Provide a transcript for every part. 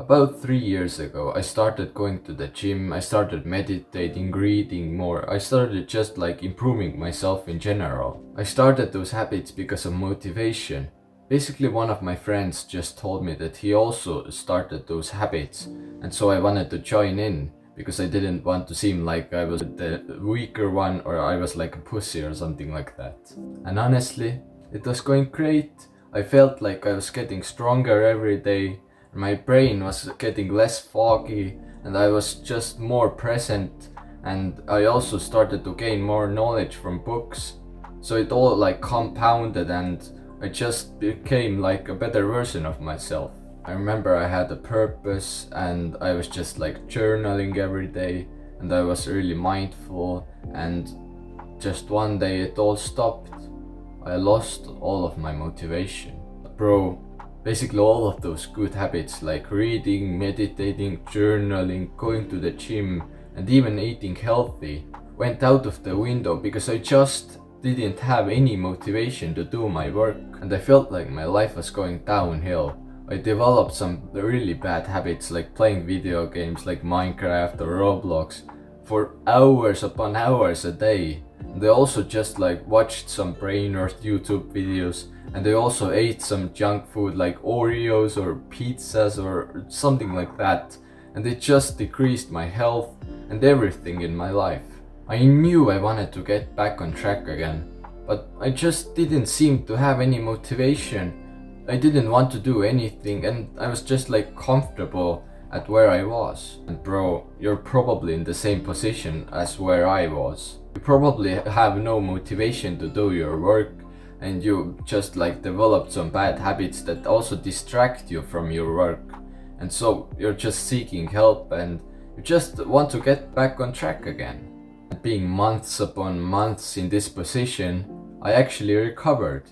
About 3 years ago, I started going to the gym, I started meditating, reading more. I started just like improving myself in general. I started those habits because of motivation. Basically, one of my friends just told me that he also started those habits, and so I wanted to join in because I didn't want to seem like I was the weaker one or I was like a pussy or something like that. And honestly, it was going great. I felt like I was getting stronger every day. My brain was getting less foggy and I was just more present, and I also started to gain more knowledge from books. So it all like compounded and I just became like a better version of myself. I remember I had a purpose and I was just like journaling every day and I was really mindful, and just one day it all stopped. I lost all of my motivation. Bro, basically all of those good habits like reading, meditating, journaling, going to the gym, and even eating healthy went out of the window because I just didn't have any motivation to do my work, and I felt like my life was going downhill. I developed some really bad habits like playing video games like Minecraft or Roblox for hours upon hours a day. They also just like watched some brain earth YouTube videos, and they also ate some junk food like Oreos or pizzas or something like that, and it just decreased my health and everything in my life. I knew I wanted to get back on track again, but I just didn't seem to have any motivation. I didn't want to do anything and I was just like comfortable at where I was. And bro, you're probably in the same position as where I was. You probably have no motivation to do your work, and you just like developed some bad habits that also distract you from your work. And so you're just seeking help and you just want to get back on track again. And being months upon months in this position, I actually recovered.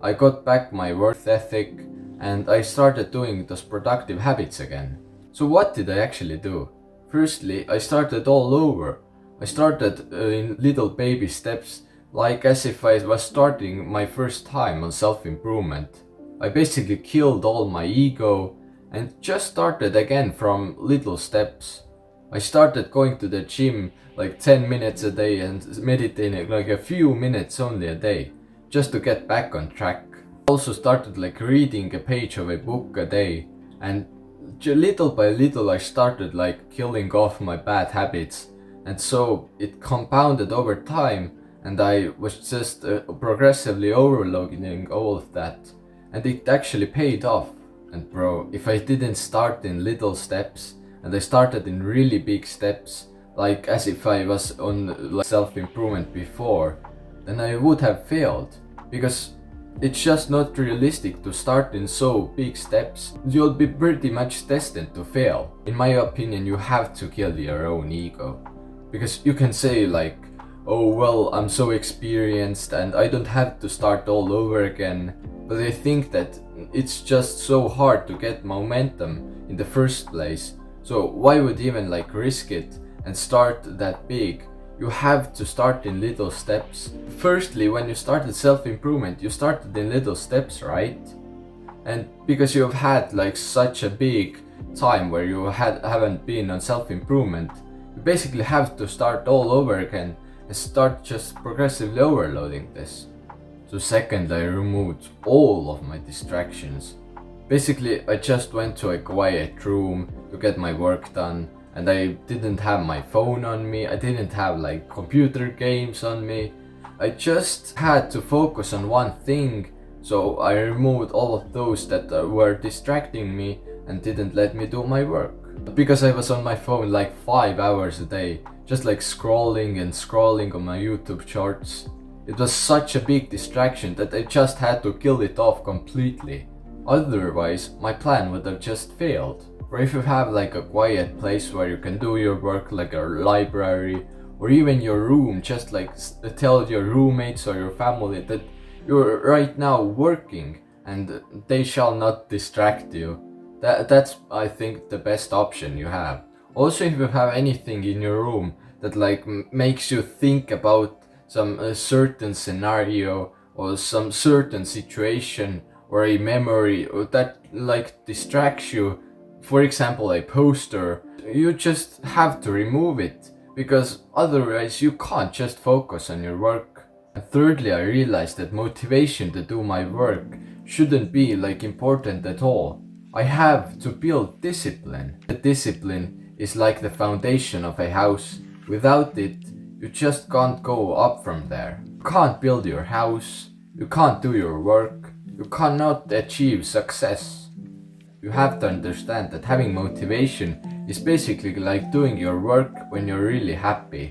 I got back my work ethic and I started doing those productive habits again. So what did I actually do? Firstly, I started all over. I started in little baby steps, like as if I was starting my first time on self-improvement. I basically killed all my ego and just started again from little steps. I started going to the gym like 10 minutes a day and meditating like a few minutes only a day, just to get back on track. I also started like reading a page of a book a day, and little by little I started like killing off my bad habits, and so it compounded over time and I was just progressively overloading all of that, and it actually paid off. And bro, if I didn't start in little steps and I started in really big steps, like as if I was on like self-improvement before, then I would have failed, because it's just not realistic to start in so big steps. You'll be pretty much destined to fail. In my opinion, you have to kill your own ego. Because you can say like, oh well, I'm so experienced and I don't have to start all over again. But I think that it's just so hard to get momentum in the first place. So why would even like risk it and start that big? You have to start in little steps. Firstly, when you started self-improvement, you started in little steps, right? And because you've had like such a big time where you haven't been on self-improvement, you basically have to start all over again and start just progressively overloading this. So second, I removed all of my distractions. Basically, I just went to a quiet room to get my work done, and I didn't have my phone on me, I didn't have like computer games on me. I just had to focus on one thing, so I removed all of those that were distracting me and didn't let me do my work. Because I was on my phone like 5 hours a day, just like scrolling and scrolling on my YouTube shorts. It was such a big distraction that I just had to kill it off completely. Otherwise, my plan would have just failed. Or if you have like a quiet place where you can do your work, like a library or even your room, just like tell your roommates or your family that you're right now working and they shall not distract you. That's I think the best option you have. Also, if you have anything in your room that like makes you think about some certain scenario or some certain situation or a memory or that like distracts you For example, a poster, you just have to remove it because otherwise you can't just focus on your work. And thirdly, I realized that motivation to do my work shouldn't be like important at all. I have to build discipline. The discipline is like the foundation of a house. Without it, you just can't go up from there. You can't build your house, you can't do your work, you cannot achieve success. You have to understand that having motivation is basically like doing your work when you're really happy.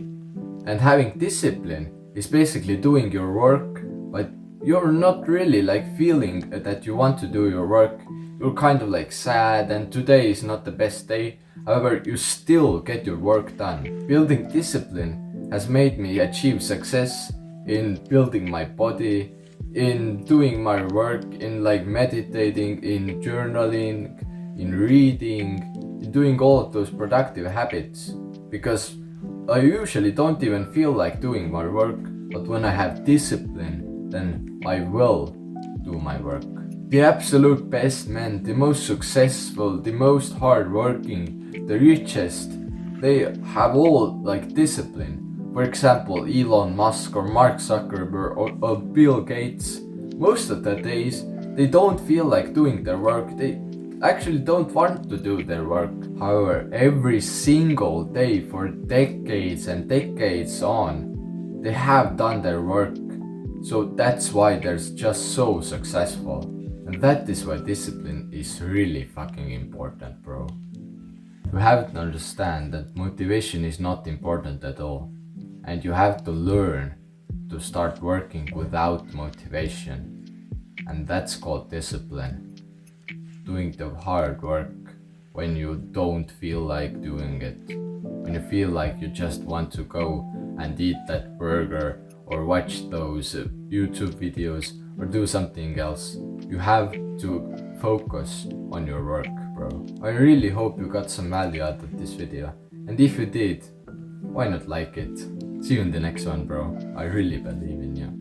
And having discipline is basically doing your work, but you're not really like feeling that you want to do your work. You're kind of like sad and today is not the best day. However, you still get your work done. Building discipline has made me achieve success in building my body, in doing my work, in like meditating, in journaling, in reading, in doing all of those productive habits. Because I usually don't even feel like doing my work, but when I have discipline, then I will do my work. The absolute best men, the most successful, the most hardworking, the richest, they have all like discipline. For example, Elon Musk or Mark Zuckerberg or Bill Gates, most of the days they don't feel like doing their work, they actually don't want to do their work. However, every single day for decades and decades on, they have done their work. So that's why they're just so successful. And that is why discipline is really fucking important, bro. You have to understand that motivation is not important at all. And you have to learn to start working without motivation. And that's called discipline. Doing the hard work when you don't feel like doing it. When you feel like you just want to go and eat that burger or watch those YouTube videos or do something else. You have to focus on your work, bro. I really hope you got some value out of this video. And if you did, why not like it? See you in the next one, bro. I really believe in you.